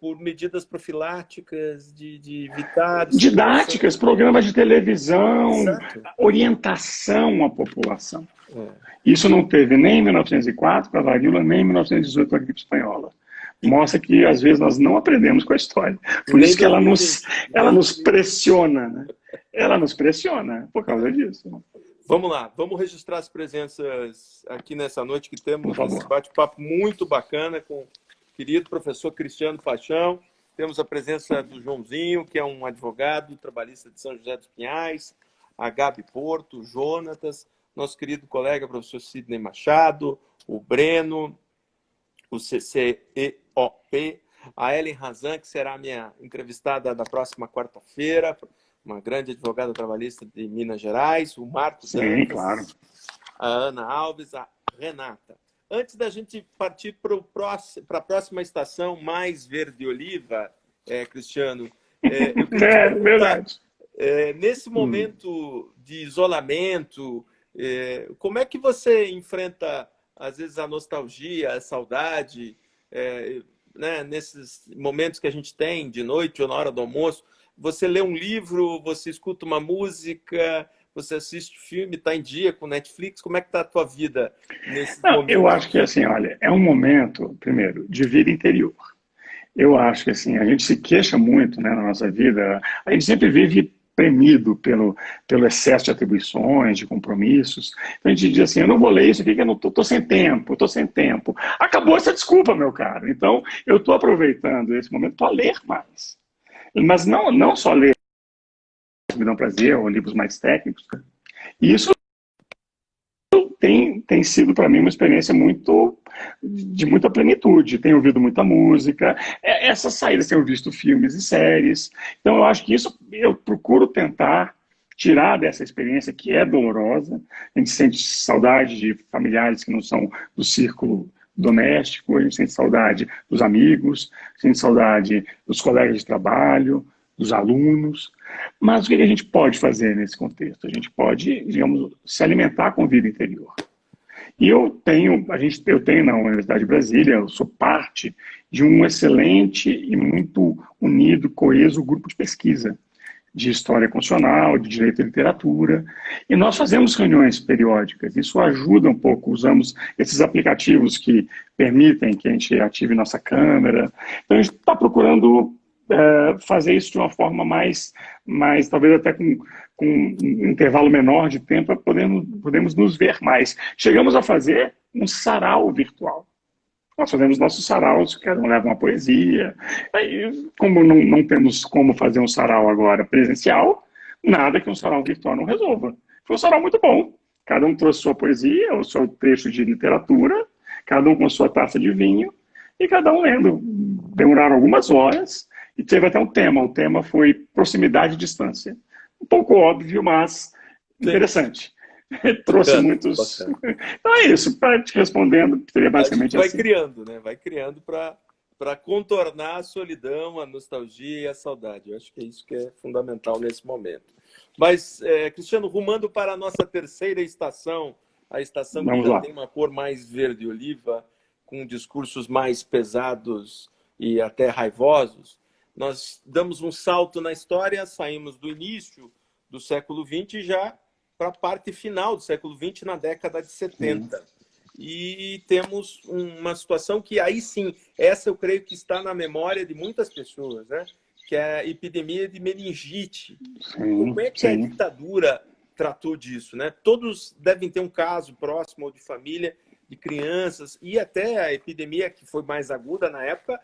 por medidas profiláticas, de evitar... Didáticas, programas de televisão, orientação à população. Isso não teve nem em 1904 com a varíola, nem em 1918 com a gripe espanhola. mostra que às vezes nós não aprendemos com a história. Por Nem isso que ela nem nos pressiona, né? Ela nos pressiona por causa disso. Vamos lá, vamos registrar as presenças aqui nessa noite que Por temos esse favor. bate-papo muito bacana com o querido professor Cristiano Paixão. Temos a presença do Joãozinho, que é um advogado trabalhista de São José dos Pinhais, a Gabi Porto, o Jonatas, nosso querido colega professor Sidney Machado, o Breno, o CCEOP, a Ellen Razan, que será a minha entrevistada da próxima quarta-feira, uma grande advogada trabalhista de Minas Gerais, o Marcos Sim, Dantas, claro. a Ana Alves, a Renata. Antes da gente partir para a próxima estação, mais verde-oliva, Cristiano, eu queria te É perguntar, verdade. nesse momento de isolamento, como é que você enfrenta, às vezes, a nostalgia, a saudade, né, nesses momentos que a gente tem, de noite ou na hora do almoço? Você lê um livro, você escuta uma música, você assiste filme, está em dia com Netflix? Como é que está a tua vida nesses Não, eu momentos acho que assim, olha, é um momento, primeiro, de vida interior. Eu acho que assim, a gente se queixa muito, né, na nossa vida, a gente sempre vive premido pelo excesso de atribuições, de compromissos. Então a gente diz assim, eu não vou ler isso aqui que eu não tô sem tempo, eu tô sem tempo. Acabou essa desculpa, meu caro. Então eu estou aproveitando esse momento para ler mais. Mas não só ler que me dão prazer, ou livros mais técnicos. E isso tem sido para mim uma experiência de muita plenitude. Tenho ouvido muita música, essas saídas tenho visto filmes e séries. Então eu acho que isso eu procuro tentar tirar dessa experiência que é dolorosa. A gente sente saudade de familiares que não são do círculo doméstico, a gente sente saudade dos amigos, sente saudade dos colegas de trabalho, dos alunos. Mas o que a gente pode fazer nesse contexto? A gente pode, digamos, se alimentar com vida interior. E eu tenho na Universidade de Brasília, eu sou parte de um excelente e muito unido, coeso grupo de pesquisa de história constitucional, de direito e literatura, e nós fazemos reuniões periódicas. Isso ajuda um pouco, usamos esses aplicativos que permitem que a gente ative nossa câmera. Então a gente está procurando fazer isso de uma forma mais talvez até com um intervalo menor de tempo, podemos nos ver mais. Chegamos a fazer um sarau virtual. Nós fazemos nossos saraus, cada um leva uma poesia. Aí, como não temos como fazer um sarau agora presencial, nada que um sarau virtual não resolva. Foi um sarau muito bom. Cada um trouxe sua poesia, o seu trecho de literatura, cada um com sua taça de vinho, e cada um lendo. Demoraram algumas horas, e teve até um tema. O tema foi proximidade e distância. Um pouco óbvio, mas interessante. Trouxe bacana, muitos. bacana. Então é isso, para te respondendo, seria A gente basicamente vai assim. criando, né? Vai criando para contornar a solidão, a nostalgia e a saudade. Eu acho que é isso que é fundamental nesse momento. Mas, Cristiano, rumando para a nossa terceira estação, a estação que Vamos já lá. tem uma cor mais verde-oliva, com discursos mais pesados e até raivosos, nós damos um salto na história, saímos do início do século XX já para a parte final do século XX, na década de 70. E temos uma situação que aí sim, essa eu creio que está na memória de muitas pessoas, né? Que é a epidemia de meningite. Como Sim, é que a sim. ditadura tratou disso, né? Todos devem ter um caso próximo ou de família de crianças, e até a epidemia, que foi mais aguda na época,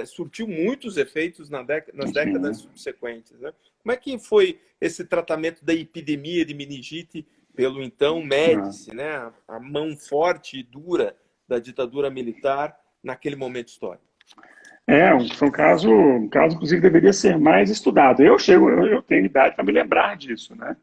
surtiu muitos efeitos nas décadas Sim. subsequentes, né? Como é que foi esse tratamento da epidemia de meningite pelo então Médici, né? A mão forte e dura da ditadura militar naquele momento histórico? Foi um caso, inclusive, deveria ser mais estudado. Eu tenho idade para me lembrar disso, né?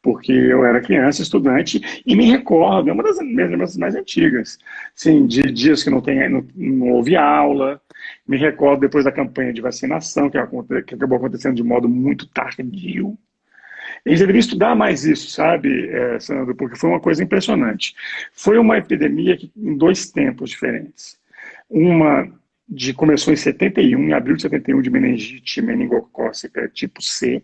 Porque eu era criança, estudante, e me recordo, é uma das minhas lembranças mais antigas, sim, de dias que não houve aula, me recordo depois da campanha de vacinação, que acabou acontecendo de modo muito tardio. Eles deveriam estudar mais isso, sabe, Sandro, porque foi uma coisa impressionante. Foi uma epidemia em dois tempos diferentes. Uma começou em 71, em abril de 71, de meningite meningocócica tipo C,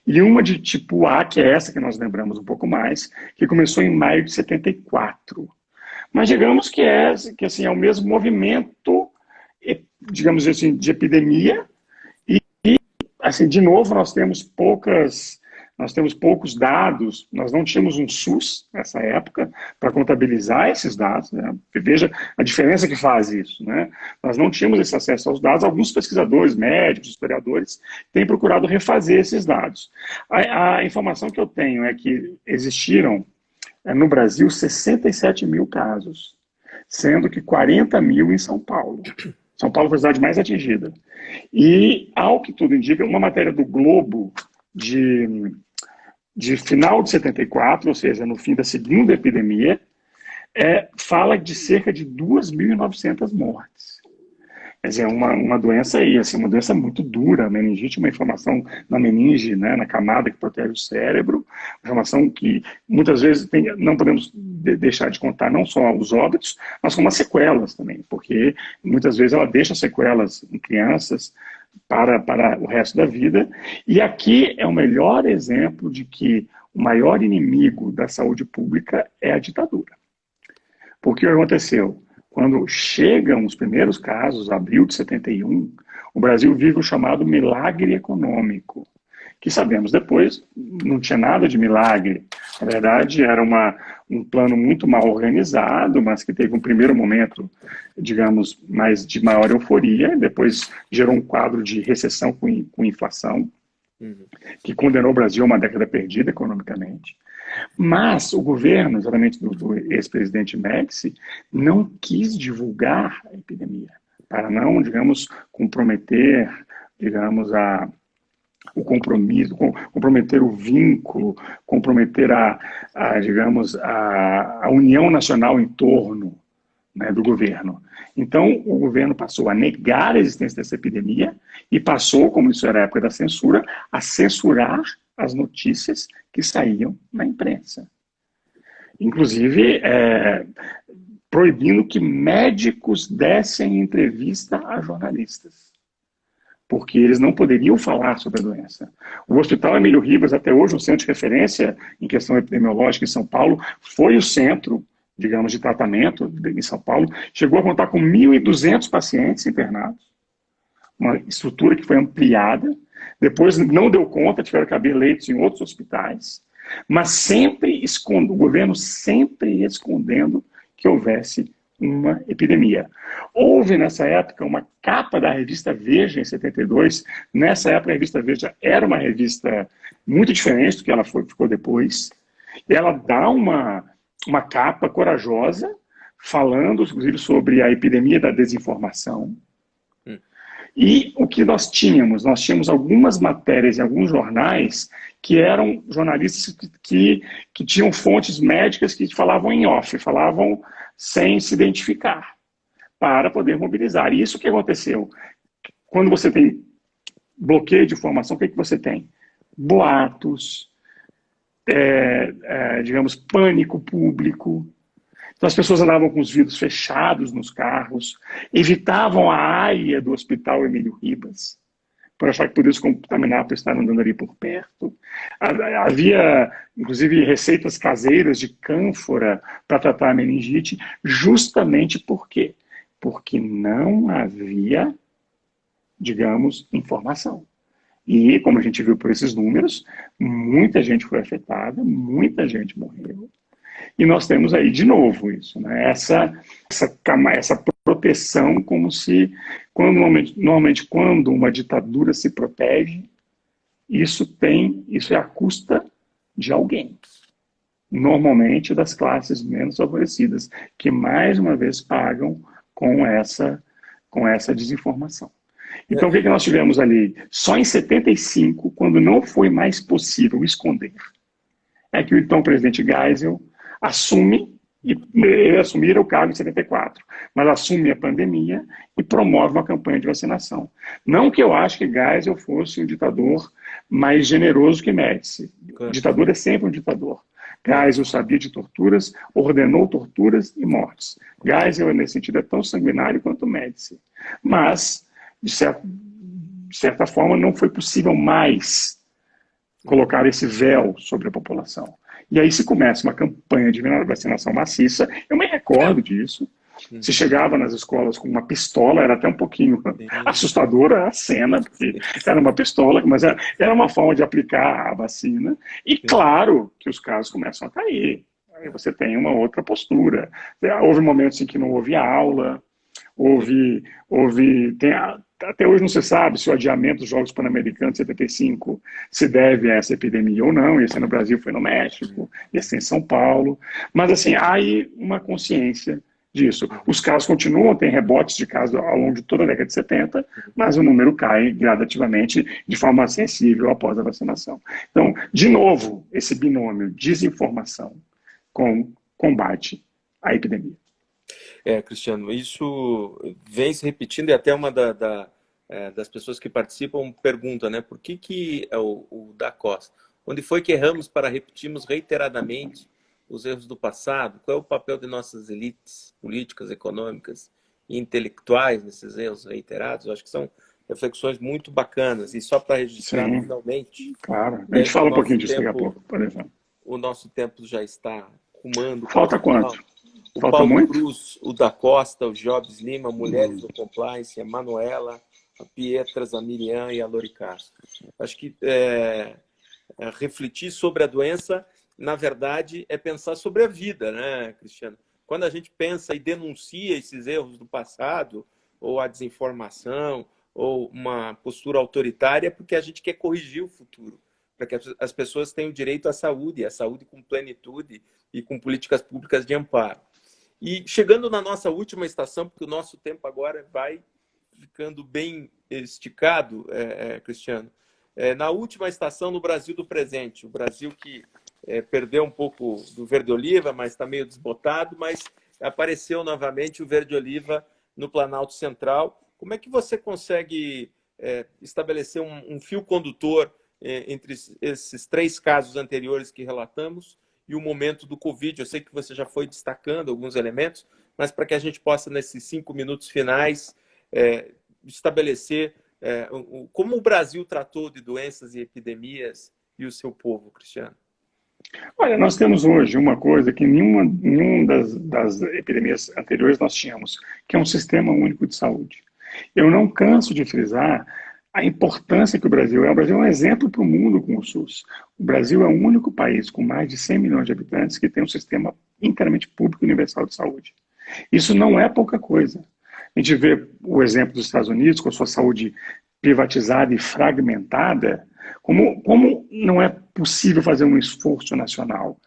e uma de tipo A, que é essa que nós lembramos um pouco mais, que começou em maio de 74. Mas digamos que assim, é o mesmo movimento digamos assim, de epidemia. Assim, de novo, nós temos poucos dados, nós não tínhamos um SUS nessa época para contabilizar esses dados, né? Veja a diferença que faz isso, né? Nós não tínhamos esse acesso aos dados, alguns pesquisadores, médicos, historiadores, têm procurado refazer esses dados. A informação que eu tenho é que existiram, no Brasil, 67 mil casos, sendo que 40 mil em São Paulo. São Paulo foi a cidade mais atingida. E, ao que tudo indica, uma matéria do Globo de final de 74, ou seja, no fim da segunda epidemia, fala de cerca de 2.900 mortes. Quer dizer, uma doença aí, assim, uma doença muito dura. A meningite é uma inflamação na meninge, né, na camada que protege o cérebro, uma inflamação que muitas vezes não podemos deixar de contar não só os óbitos, mas como as sequelas também, porque muitas vezes ela deixa sequelas em crianças para o resto da vida. E aqui é o melhor exemplo de que o maior inimigo da saúde pública é a ditadura. Porque o que aconteceu? Quando chegam os primeiros casos, abril de 71, o Brasil vive o chamado milagre econômico, que sabemos depois não tinha nada de milagre. Na verdade, era um plano muito mal organizado, mas que teve um primeiro momento, digamos, mais de maior euforia, depois gerou um quadro de recessão com inflação, que condenou o Brasil a uma década perdida economicamente. Mas o governo, exatamente do ex-presidente Médici, não quis divulgar a epidemia, para não, digamos, comprometer, digamos, o compromisso, comprometer o vínculo, comprometer digamos, a união nacional em torno, né, do governo. Então, o governo passou a negar a existência dessa epidemia e passou, como isso era a época da censura, a censurar as notícias que saíam na imprensa. Inclusive, proibindo que médicos dessem entrevista a jornalistas, porque eles não poderiam falar sobre a doença. O Hospital Emílio Ribas, até hoje, um centro de referência em questão epidemiológica em São Paulo, foi o centro, digamos, de tratamento em São Paulo, chegou a contar com 1.200 pacientes internados, uma estrutura que foi ampliada, depois não deu conta, tiveram que abrir leitos em outros hospitais, mas sempre o governo sempre escondendo que houvesse uma epidemia. Houve, nessa época, uma capa da revista Veja, em 72. Nessa época, a revista Veja era uma revista muito diferente do que ela ficou depois. E ela dá uma capa corajosa, falando, inclusive, sobre a epidemia da desinformação. E o que nós tínhamos? Nós tínhamos algumas matérias em alguns jornais que eram jornalistas que tinham fontes médicas que falavam em off, falavam sem se identificar, para poder mobilizar. E isso que aconteceu? Quando você tem bloqueio de informação, o que você tem? Boatos, digamos, pânico público. Então as pessoas andavam com os vidros fechados nos carros, evitavam a área do Hospital Emílio Ribas, por achar que podia se contaminar por estar andando ali por perto. Havia, inclusive, receitas caseiras de cânfora para tratar a meningite, justamente por quê? Porque não havia, digamos, informação. E, como a gente viu por esses números, muita gente foi afetada, muita gente morreu. E nós temos aí, de novo, isso, né? Essa proteção, como se, normalmente, quando uma ditadura se protege, isso é à custa de alguém. Normalmente das classes menos favorecidas, que mais uma vez pagam com essa desinformação. Então, o que nós tivemos ali? Só em 75, quando não foi mais possível esconder, é que o então presidente Geisel assume, ele assumira o cargo em 74, mas assume a pandemia e promove uma campanha de vacinação. Não que eu ache que Geisel fosse um ditador mais generoso que Médici. O ditador é sempre um ditador. Geisel sabia de torturas, ordenou torturas e mortes. Geisel, nesse sentido, é tão sanguinário quanto Médici. Mas, de certa forma, não foi possível mais colocar esse véu sobre a população. E aí se começa uma campanha de vacinação maciça. Eu me recordo disso. Se chegava nas escolas com uma pistola, era até um pouquinho assustadora a cena, porque era uma pistola, mas era uma forma de aplicar a vacina. E claro que os casos começam a cair. Aí você tem uma outra postura. Houve momentos em que não houve aula, até hoje não se sabe se o adiamento dos Jogos Pan-Americanos de 75 se deve a essa epidemia ou não. Esse no Brasil foi no México, esse em São Paulo. Mas, assim, há aí uma consciência disso. Os casos continuam, tem rebotes de casos ao longo de toda a década de 70, mas o número cai gradativamente de forma sensível após a vacinação. Então, de novo, esse binômio desinformação com combate à epidemia. Cristiano, isso vem se repetindo e até uma das pessoas que participam pergunta, né? Por que o da Costa? Onde foi que erramos para repetirmos reiteradamente os erros do passado? Qual é o papel de nossas elites políticas, econômicas e intelectuais nesses erros reiterados? Eu acho que são reflexões muito bacanas. E só para registrar, Sim, finalmente, claro. A gente fala um pouquinho disso daqui a tempo, pouco, por exemplo. o nosso tempo já está rumando para o Falta final. quanto? O Falta Paulo muito? Cruz, o da Costa, o Jobs Lima, Mulheres do Compliance, a Manuela, a Pietras, a Miriam e a Lori Castro. Acho que refletir sobre a doença, na verdade, é pensar sobre a vida, né, Cristiano? Quando a gente pensa e denuncia esses erros do passado, ou a desinformação, ou uma postura autoritária, é porque a gente quer corrigir o futuro, para que as pessoas tenham direito à saúde, a saúde com plenitude e com políticas públicas de amparo. E chegando na nossa última estação, porque o nosso tempo agora vai ficando bem esticado, Cristiano, na última estação no Brasil do presente, o Brasil que perdeu um pouco do verde-oliva, mas está meio desbotado, mas apareceu novamente o verde-oliva no Planalto Central. Como é que você consegue estabelecer um fio condutor entre esses 3 casos anteriores que relatamos e o momento do Covid? Eu sei que você já foi destacando alguns elementos, mas para que a gente possa, nesses 5 minutos finais, estabelecer como o Brasil tratou de doenças e epidemias e o seu povo, Cristiano. Olha, nós temos hoje uma coisa que nenhuma das epidemias anteriores nós tínhamos, que é um sistema único de saúde. Eu não canso de frisar a importância que o Brasil é. O Brasil é um exemplo para o mundo com o SUS. O Brasil é o único país com mais de 100 milhões de habitantes que tem um sistema inteiramente público e universal de saúde. Isso não é pouca coisa. A gente vê o exemplo dos Estados Unidos, com a sua saúde privatizada e fragmentada, como não é possível fazer um esforço nacional.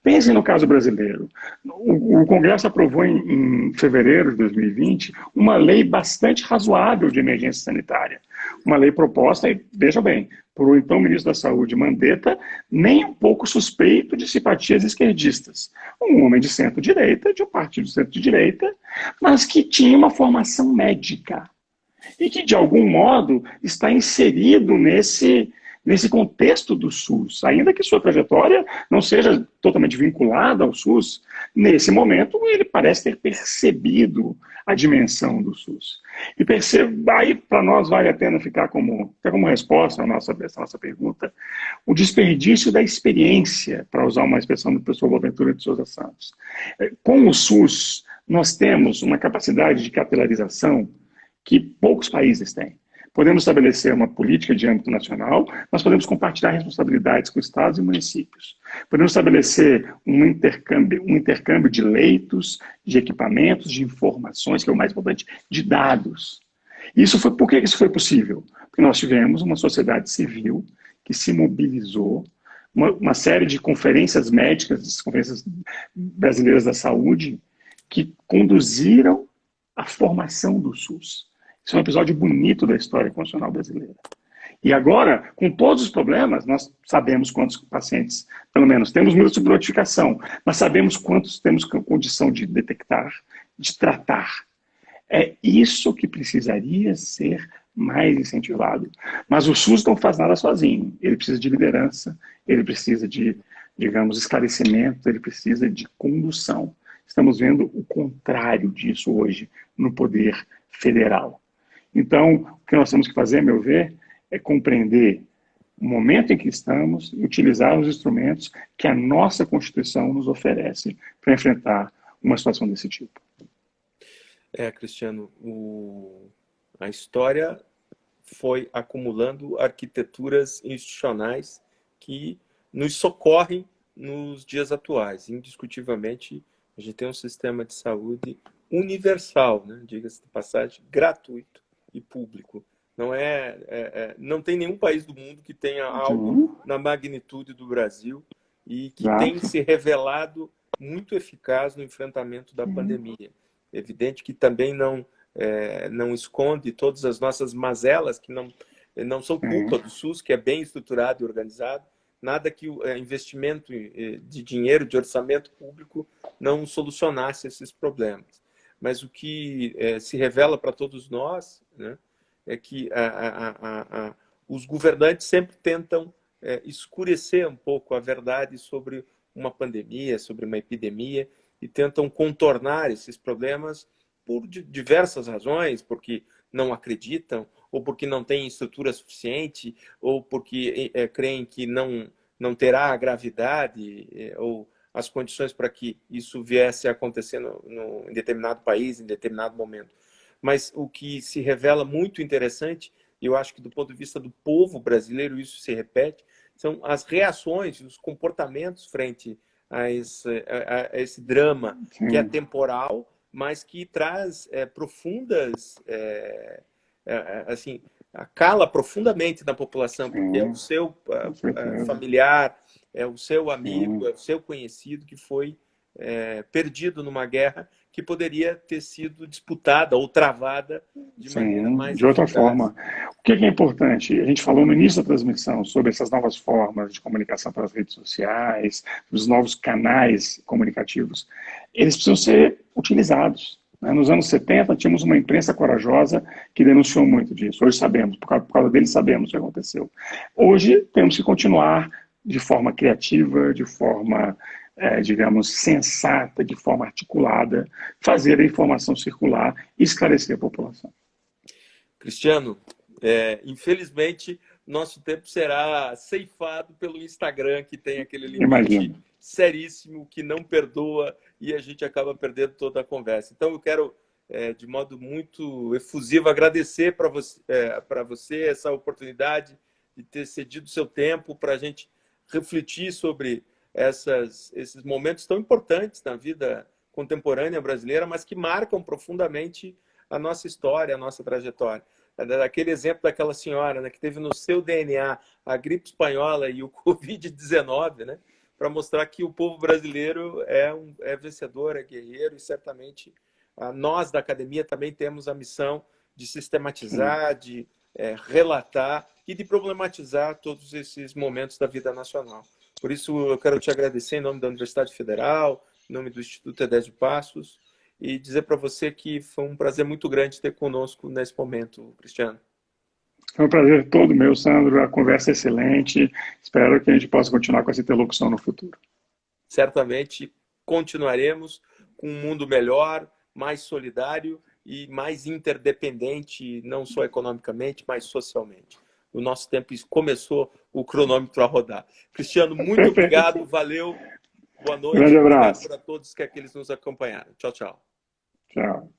Pensem no caso brasileiro. O Congresso aprovou em fevereiro de 2020 uma lei bastante razoável de emergência sanitária. Uma lei proposta, e veja bem, por o então ministro da Saúde, Mandetta, nem um pouco suspeito de simpatias esquerdistas. Um homem de centro-direita, de um partido de centro-direita, mas que tinha uma formação médica e que, de algum modo, está inserido nesse contexto do SUS, ainda que sua trajetória não seja totalmente vinculada ao SUS, nesse momento ele parece ter percebido a dimensão do SUS. E aí para nós vale a pena ficar como resposta à nossa pergunta, o desperdício da experiência, para usar uma expressão do professor Boaventura de Souza Santos. Com o SUS, nós temos uma capacidade de capilarização que poucos países têm. Podemos estabelecer uma política de âmbito nacional, nós podemos compartilhar responsabilidades com estados e municípios. Podemos estabelecer um intercâmbio de leitos, de equipamentos, de informações, que é o mais importante, de dados. Por que isso foi possível? Porque nós tivemos uma sociedade civil que se mobilizou, uma série de conferências médicas, conferências brasileiras da saúde, que conduziram a formação do SUS. Isso é um episódio bonito da história constitucional brasileira. E agora, com todos os problemas, nós sabemos quantos pacientes, pelo menos, temos número de notificação, mas sabemos quantos temos condição de detectar, de tratar. É isso que precisaria ser mais incentivado. Mas o SUS não faz nada sozinho. Ele precisa de liderança, ele precisa de, digamos, esclarecimento, ele precisa de condução. Estamos vendo o contrário disso hoje no poder federal. Então, o que nós temos que fazer, a meu ver, é compreender o momento em que estamos e utilizar os instrumentos que a nossa Constituição nos oferece para enfrentar uma situação desse tipo. Cristiano, a história foi acumulando arquiteturas institucionais que nos socorrem nos dias atuais. Indiscutivelmente, a gente tem um sistema de saúde universal, né? Diga-se de passagem, gratuito e público. Não tem nenhum país do mundo que tenha algo Sim, na magnitude do Brasil e que tem exato. se revelado muito eficaz no enfrentamento da Sim, pandemia. É evidente que também não esconde todas as nossas mazelas, que não são culpa sim, do SUS, que é bem estruturado e organizado. Nada que o investimento de dinheiro, de orçamento público, não solucionasse esses problemas. Mas o que se revela para todos nós, né, é que os governantes sempre tentam escurecer um pouco a verdade sobre uma pandemia, sobre uma epidemia, e tentam contornar esses problemas por diversas razões, porque não acreditam, ou porque não têm estrutura suficiente, ou porque creem que não terá a gravidade ou as condições para que isso viesse a acontecer em determinado país, em determinado momento. Mas o que se revela muito interessante, e eu acho que do ponto de vista do povo brasileiro isso se repete, são as reações, os comportamentos frente a esse drama que é sim, temporal, mas que traz profundas, assim, cala profundamente na população, porque é o sim, seu com certeza. familiar, é o seu amigo, Sim, é o seu conhecido que foi perdido numa guerra que poderia ter sido disputada ou travada de maneira sim, mais de outra eficaz. forma. O que é importante? A gente falou no início da transmissão sobre essas novas formas de comunicação pelas redes sociais, os novos canais comunicativos. Eles precisam ser utilizados. Né? Nos anos 70, tínhamos uma imprensa corajosa que denunciou muito disso. Hoje sabemos, por causa deles, sabemos o que aconteceu. Hoje, temos que continuar de forma criativa, de forma, digamos, sensata, de forma articulada, fazer a informação circular e esclarecer a população. Cristiano, infelizmente, nosso tempo será ceifado pelo Instagram, que tem aquele limite Imagino. seríssimo que não perdoa e a gente acaba perdendo toda a conversa. Então, eu quero, de modo muito efusivo, agradecer para você essa oportunidade de ter cedido seu tempo para a gente refletir sobre esses momentos tão importantes na vida contemporânea brasileira, mas que marcam profundamente a nossa história, a nossa trajetória. Aquele exemplo daquela senhora, né, que teve no seu DNA a gripe espanhola e o Covid-19, né, para mostrar que o povo brasileiro é vencedor, é guerreiro, e certamente nós da academia também temos a missão de Sim. sistematizar, de relatar e de problematizar todos esses momentos da vida nacional. Por isso, eu quero te agradecer em nome da Universidade Federal, em nome do Instituto Edésio Passos, e dizer para você que foi um prazer muito grande ter conosco nesse momento, Cristiano. Foi um prazer todo meu, Sandro. A conversa é excelente. Espero que a gente possa continuar com essa interlocução no futuro. Certamente continuaremos com um mundo melhor, mais solidário e mais interdependente, não só economicamente, mas socialmente. O nosso tempo começou o cronômetro a rodar. Cristiano, muito Perfeito. obrigado, valeu, boa noite, Grande obrigado abraço. para todos que aqueles nos acompanharam. Tchau, tchau. Tchau.